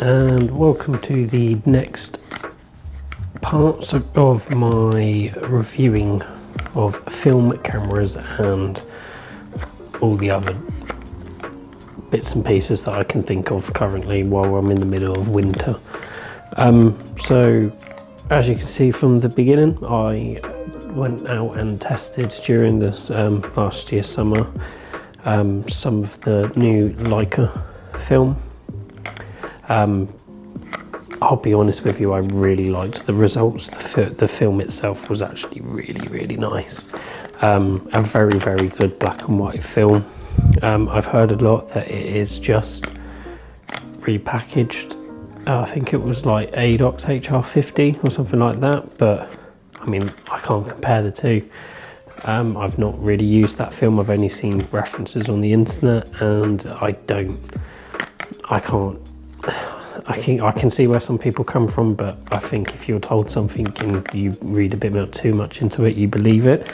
And welcome to the next parts of my reviewing of film cameras and all the other bits and pieces that I can think of currently while I'm in the middle of winter. So as you can see from the beginning, I went out and tested during this last year summer some of the new Leica film. I'll be honest with you, I really liked the results. The film itself was actually really nice. A very good black and white film. I've heard a lot that it is just repackaged. I think it was like ADOX HR50 or something like that, but I mean, I can't compare the two. I've not really used that film. I've only seen references on the internet, and I can see where some people come from, but I think if you're told something and you read a bit more too much into it, you believe it.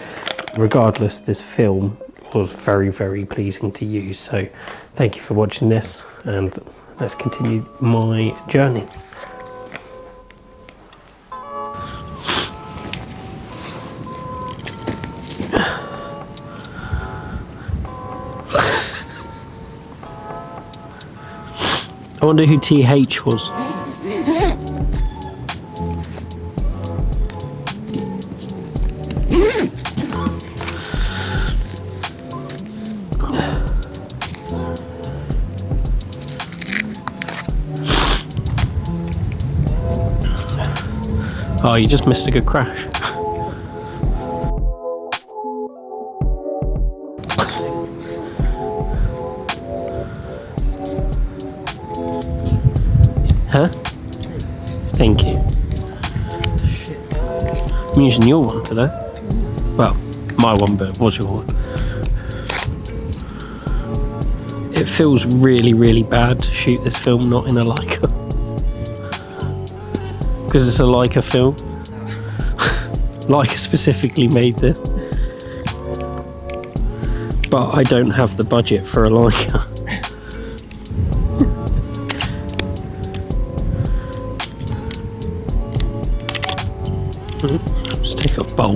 Regardless, this film was very pleasing to use. So thank you for watching this, and let's continue my journey. I wonder who TH was. Oh, you just missed a good crash. Huh? Thank you. Shit. I'm using your one today. Well, my one, but it was your one. It feels really bad to shoot this film not in a Leica. Because it's a Leica film. Leica specifically made this. But I don't have the budget for a Leica. Just take a bowl.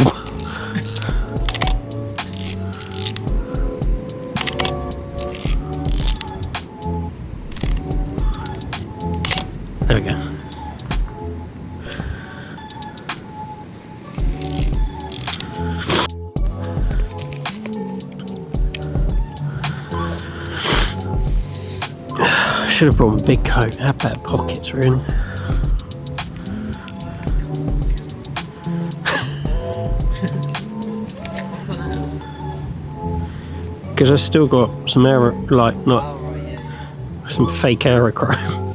There we go. I should have brought a big coat. It had better pockets, really. Because I still got some air, like some fake aerochrome.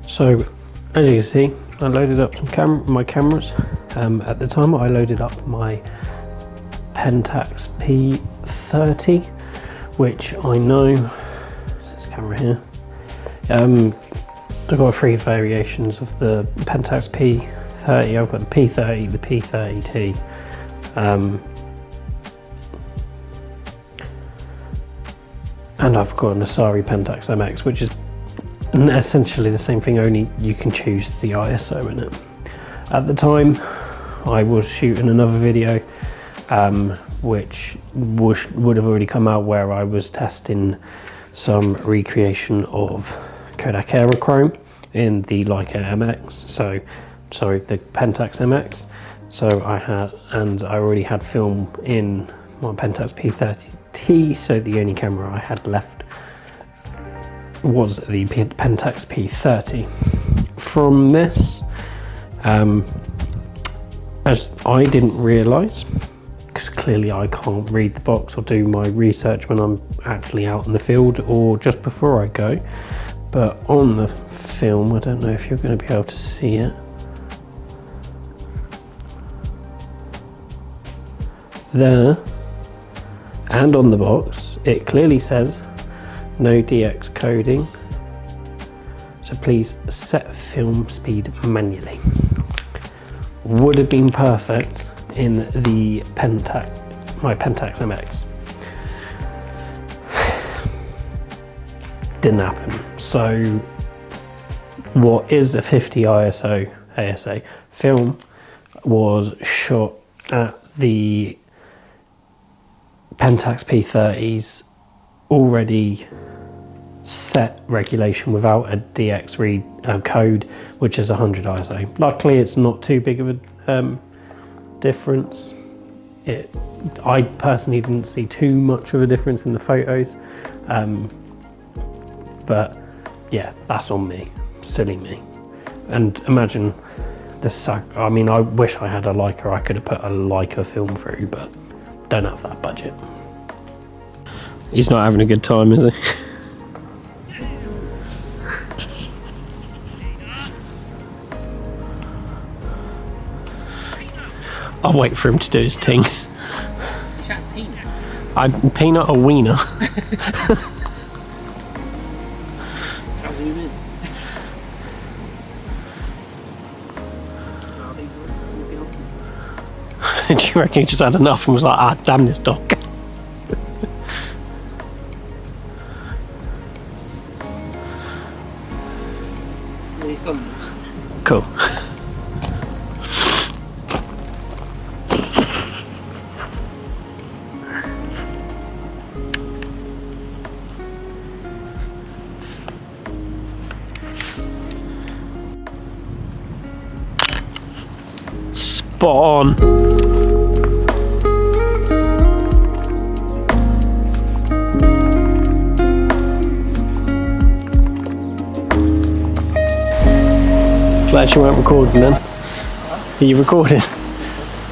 So, as you can see, I loaded up my cameras. At the time, I loaded up my Pentax P30, which I know, this camera here. I've got three variations of the Pentax P30. I've got the P30, the P30T, and I've got an Asari Pentax MX, which is essentially the same thing, only you can choose the ISO in it. At the time, I was shooting another video which would have already come out, where I was testing some recreation of Kodak Aerochrome in the Leica MX, the Pentax MX. So I already had film in my Pentax P30T, so the only camera I had left was the Pentax P30. From this, as I didn't realise, because clearly I can't read the box or do my research when I'm actually out in the field or just before I go, but on the film, I don't know if you're going to be able to see it. There, and on the box, it clearly says no DX coding, so please set film speed manually. Would have been perfect in the my Pentax MX. Didn't happen. So what is a 50 ISO ASA film was shot at the Pentax P30's already set regulation without a DX read code, which is 100 ISO. Luckily, it's not too big of a difference. I personally didn't see too much of a difference in the photos, but yeah, that's on me, silly me. And imagine the I mean, I wish I had a Leica. I could have put a Leica film through, but don't have that budget. He's not having a good time, is he? I'll wait for him to do his thing. Is that peanut? I'm peanut or wiener. Shall I zoom in? Do you reckon he just had enough and was like, ah, damn this dog? Well, he's gone. Cool. Spot on. Glad you weren't recording then. Are you recording?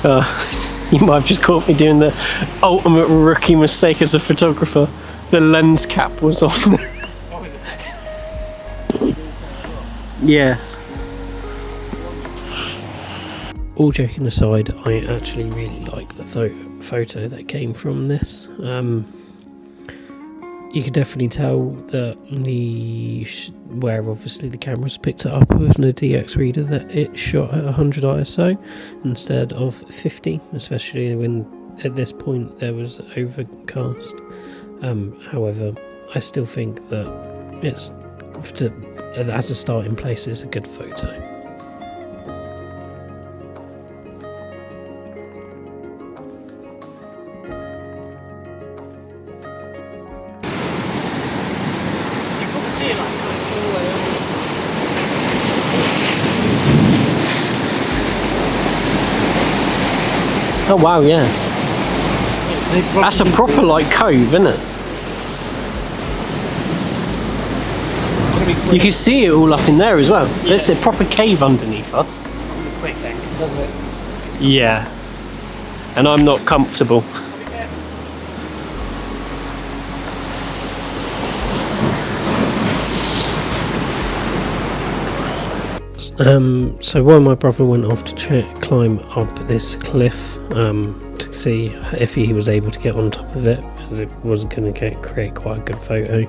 You might have just caught me doing the ultimate rookie mistake as a photographer. The lens cap was on. Yeah. All joking aside, I actually really like the photo that came from this. You could definitely tell that where obviously the camera's picked it up with no DX reader, that it shot at 100 ISO instead of 50, especially when at this point there was overcast. However, I still think that it's, as a starting place, it's a good photo. Oh wow, yeah. That's a proper like cove, isn't it? You can see it all up in there as well. Yeah. There's a proper cave underneath us. Quick thanks, doesn't it? Yeah. And I'm not comfortable. So while my brother went off to climb up this cliff to see if he was able to get on top of it, because it was going to create quite a good photo,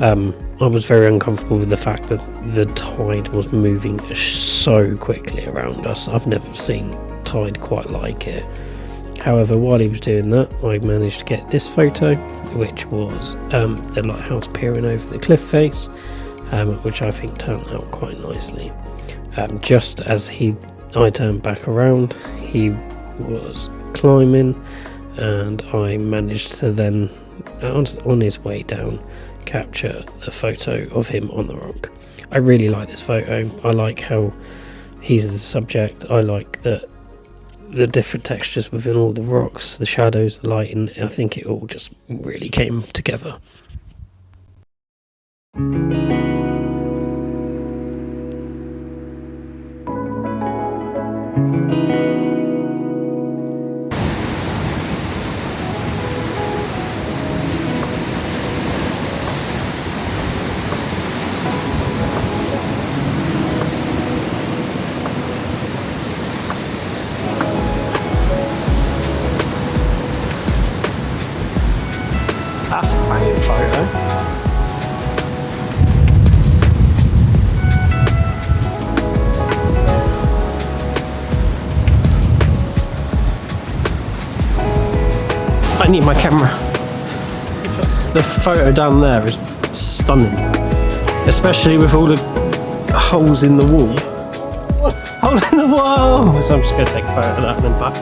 I was very uncomfortable with the fact that the tide was moving so quickly around us. I've never seen tide quite like it. However, while he was doing that, I managed to get this photo, which was the lighthouse peering over the cliff face, which I think turned out quite nicely. Just as I turned back around, he was climbing, and I managed to then, on his way down, capture the photo of him on the rock. I really like this photo. I like how he's the subject. I like the different textures within all the rocks, the shadows, the lighting. I think it all just really came together. That's a banging photo. I need my camera. The photo down there is stunning, especially with all the holes in the wall. Hole in the wall! So I'm just going to take a photo of that and then back.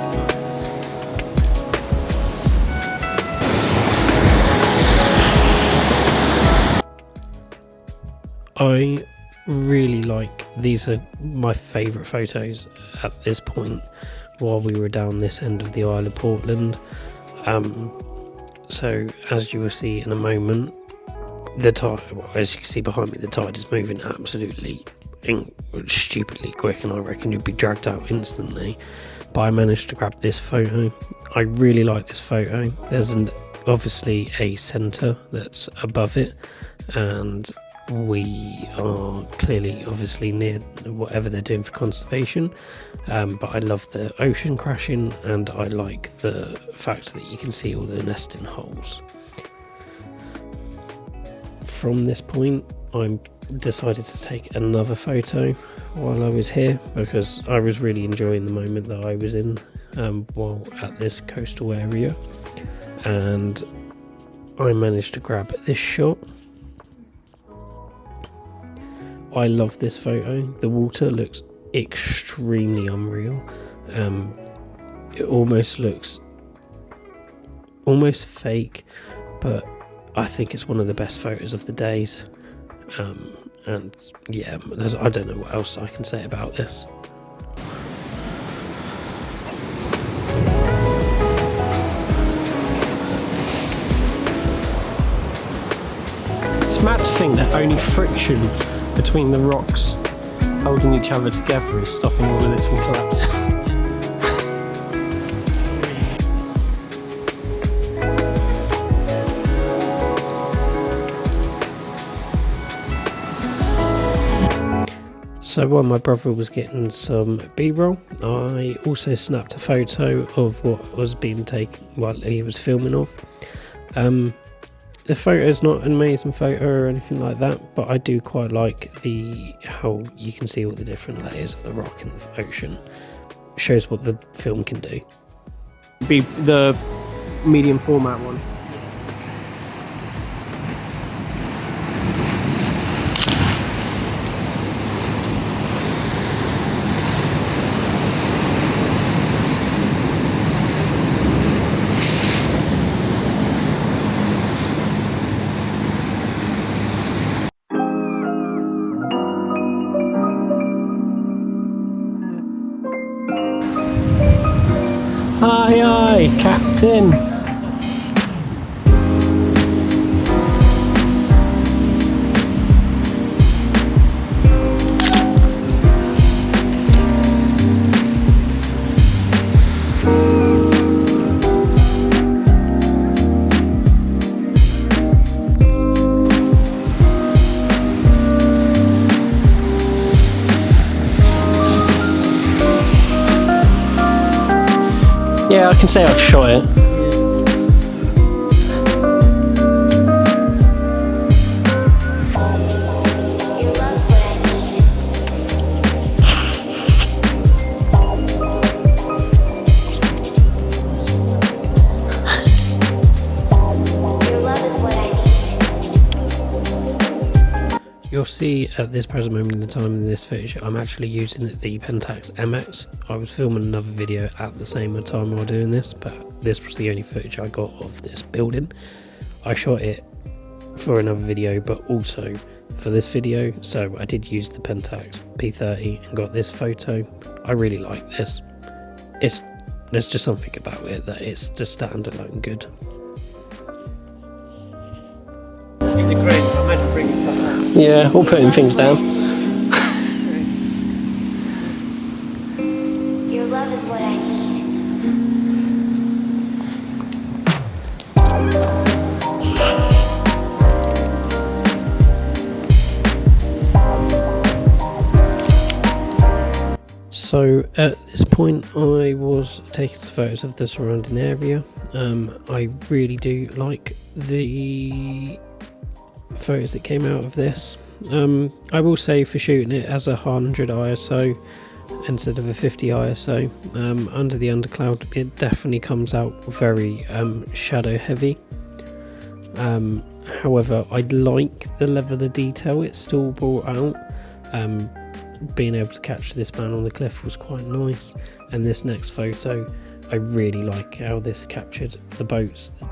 I really like, these are my favourite photos at this point while we were down this end of the Isle of Portland. So as you will see in a moment, the tide, well, as you can see behind me, the tide is moving absolutely stupidly quick, and I reckon you'd be dragged out instantly. But I managed to grab this photo. I really like this photo. There's obviously a centre that's above it, and we are clearly obviously near whatever they're doing for conservation, but I love the ocean crashing, and I like the fact that you can see all the nesting holes. From this point I decided to take another photo while I was here, because I was really enjoying the moment that I was in while at this coastal area, and I managed to grab this shot. I love this photo. The water looks extremely unreal. It almost looks almost fake, but I think it's one of the best photos of the days. And yeah, I don't know what else I can say about this. It's mad to think that only friction between the rocks holding each other together is stopping all of this from collapsing. So while my brother was getting some B-roll, I also snapped a photo of what was being taken while he was filming of. The photo is not an amazing photo or anything like that, but I do quite like how you can see all the different layers of the rock in the ocean. Shows what the film can do. Be the medium format one. Aye aye, Captain! Yeah, I can say I've shot it. You'll see at this present moment in time in this footage, I'm actually using the Pentax MX. I was filming another video at the same time while doing this, but this was the only footage I got of this building. I shot it for another video, but also for this video, so I did use the Pentax P30 and got this photo. I really like this. There's just something about it that it's just standalone good. It's a great imagine bringing stuff out. Yeah, or putting things down. Your love is what I need. So at this point I was taking some photos of the surrounding area. I really do like the photos that came out of this. I will say, for shooting it as 100 ISO instead of a 50 ISO, under the undercloud, it definitely comes out very shadow heavy. However, I like the level of detail it still brought out. Being able to capture this man on the cliff was quite nice, and this next photo, I really like how this captured the boats, the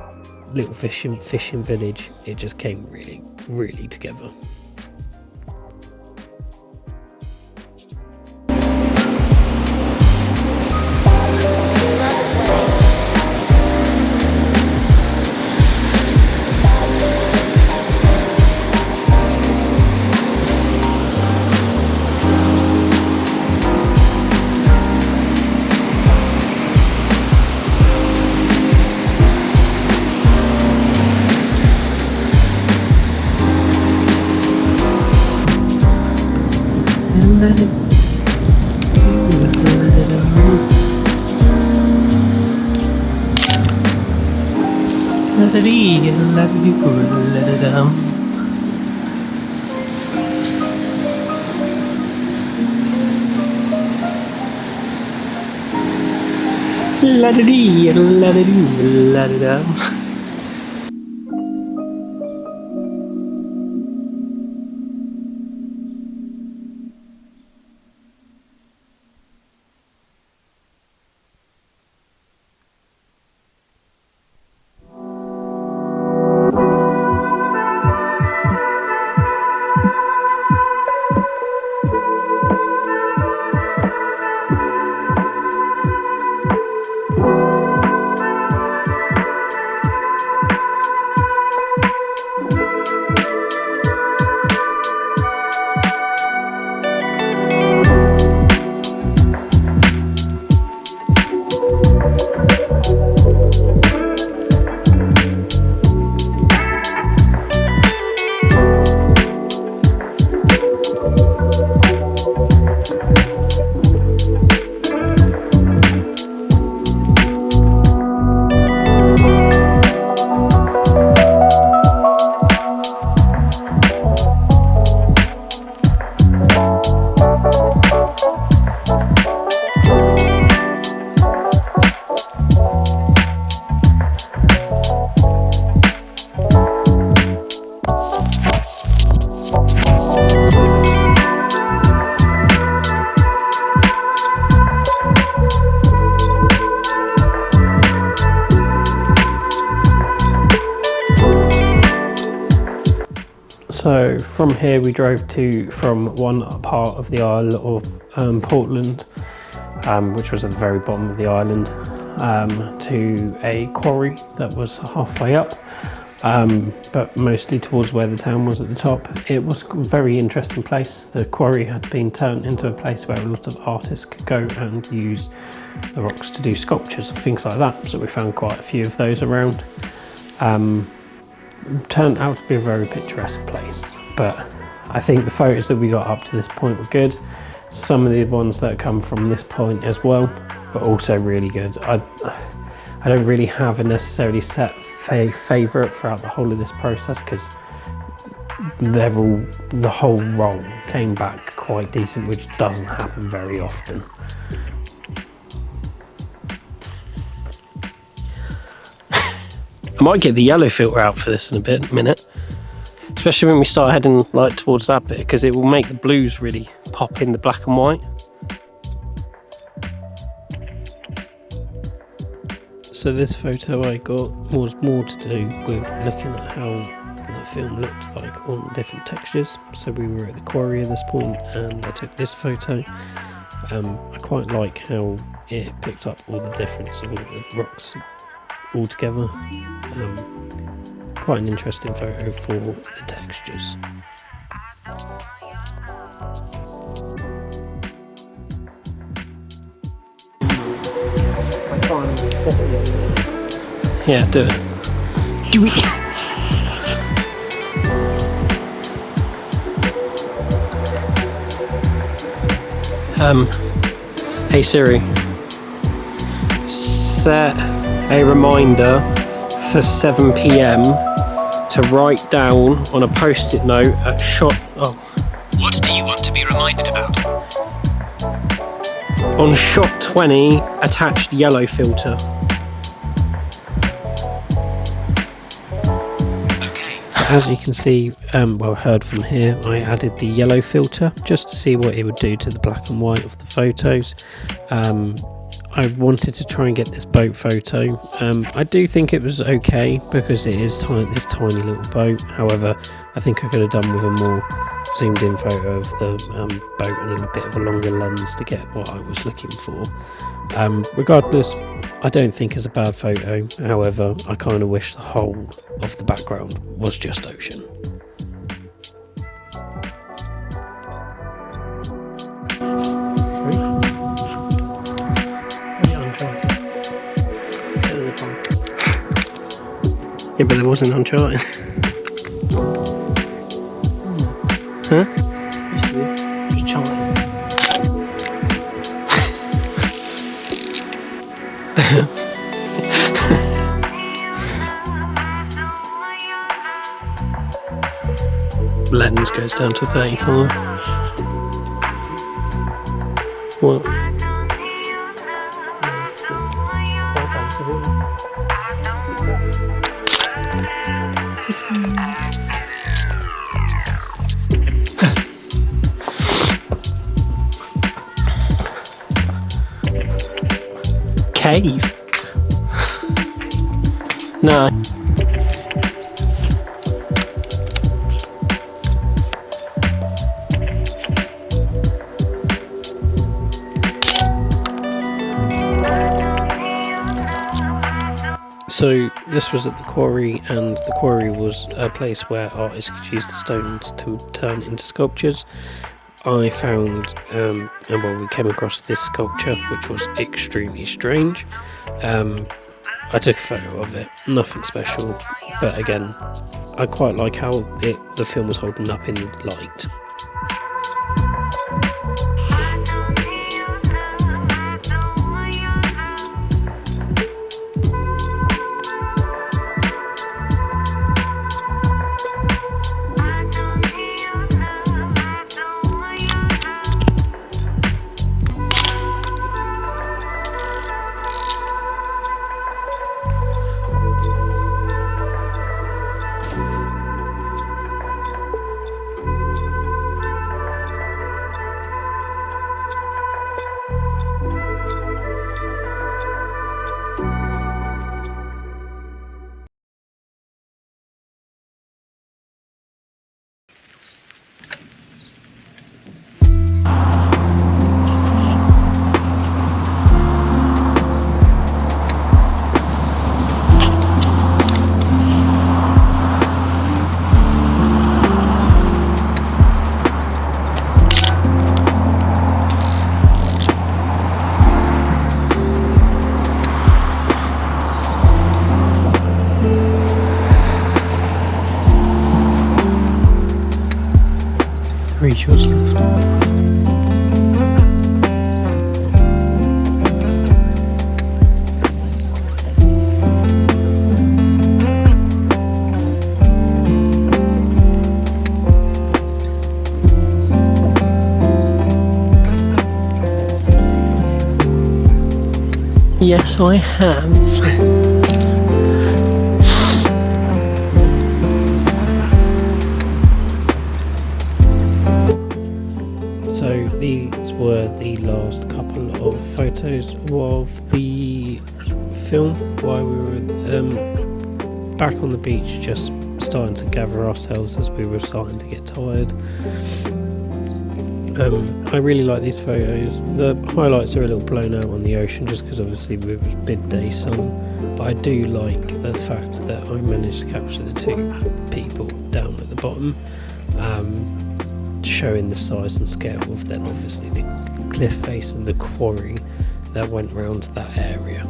little fishing village. It just came really together. So from here we drove from one part of the Isle of Portland, which was at the very bottom of the island, to a quarry that was halfway up, but mostly towards where the town was at the top. It was a very interesting place. The quarry had been turned into a place where a lot of artists could go and use the rocks to do sculptures and things like that, so we found quite a few of those around. Turned out to be a very picturesque place, but I think the photos that we got up to this point were good. Some of the ones that come from this point as well, but also really good. I don't really have a necessarily set favourite throughout the whole of this process, because the whole roll came back quite decent, which doesn't happen very often. I might get the yellow filter out for this in a minute, especially when we start heading like towards that bit, because it will make the blues really pop in the black and white. So this photo I got was more to do with looking at how the film looked like on different textures. So we were at the quarry at this point and I took this photo. I quite like how it picked up all the difference of all the rocks all together. Quite quite an interesting photo for the textures. I'm trying successfully. Yeah, do it. Do it. Hey Siri, set a reminder for 7 p.m. to write down on a post-it note at shot. Oh. What do you want to be reminded about? On shot 20, attached yellow filter. Okay. So as you can see, well, heard from here, I added the yellow filter just to see what it would do to the black and white of the photos. I wanted to try and get this boat photo. I do think it was okay because it is this tiny little boat. However, I think I could have done with a more zoomed in photo of the boat and a bit of a longer lens to get what I was looking for. Regardless, I don't think it's a bad photo. However, I kind of wish the whole of the background was just ocean. Yeah, but it wasn't Uncharted. Huh? Used to be. Just charting. Lens goes down to 35. What? Cave? No. So this was at the quarry, and the quarry was a place where artists could use the stones to turn into sculptures. I found, we came across this sculpture, which was extremely strange. I took a photo of it, nothing special, but again, I quite like how the film was holding up in the light. Three shots left. Yes, I have. So these were the last couple of photos of the film while we were back on the beach, just starting to gather ourselves as we were starting to get tired. I really like these photos. The highlights are a little blown out on the ocean just because obviously it was midday sun, but I do like the fact that I managed to capture the two people down at the bottom, showing the size and scale of then obviously the cliff face and the quarry that went around that area.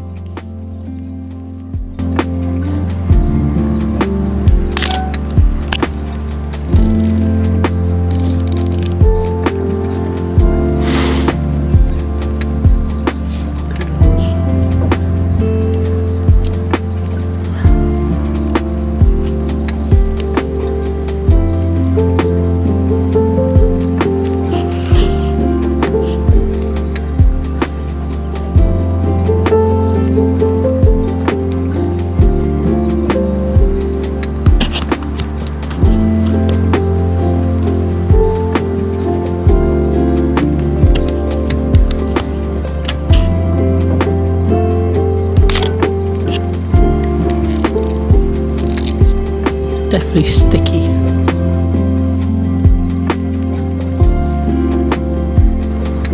Definitely sticky.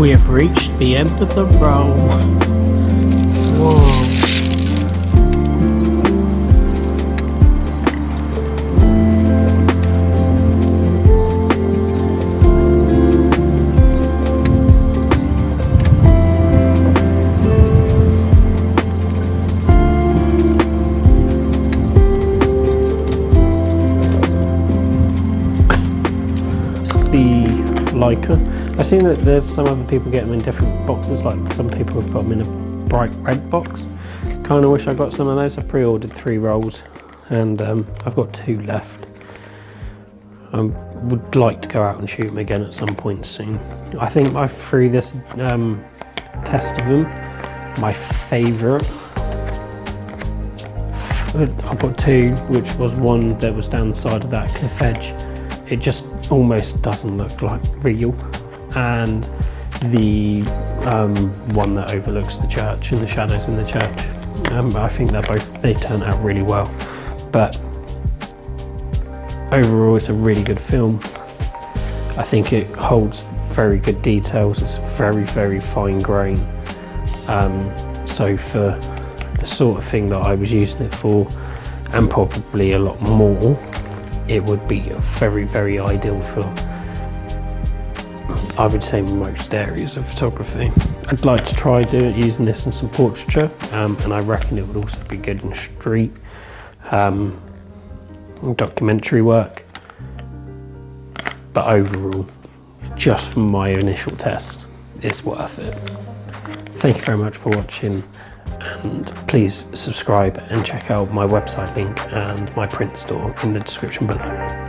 We have reached the end of the roll. Whoa. The Leica. I've seen that there's some other people get them in different boxes, like some people have got them in a bright red box. Kind of wish I got some of those. I pre-ordered 3 rolls and I've got 2 left. I would like to go out and shoot them again at some point soon. I think through this test of them, my favourite, I've got 2, which was one that was down the side of that cliff edge. It just almost doesn't look like real, and the one that overlooks the church and the shadows in the church. I think they turn out really well, but overall it's a really good film. I think it holds very good details. It's very, very fine grain. So for the sort of thing that I was using it for, and probably a lot more, it would be very, very ideal for, I would say, most areas of photography. I'd like to try using this in some portraiture, and I reckon it would also be good in street documentary work. But overall, just from my initial test, it's worth it. Thank you very much for watching, and please subscribe and check out my website link and my print store in the description below.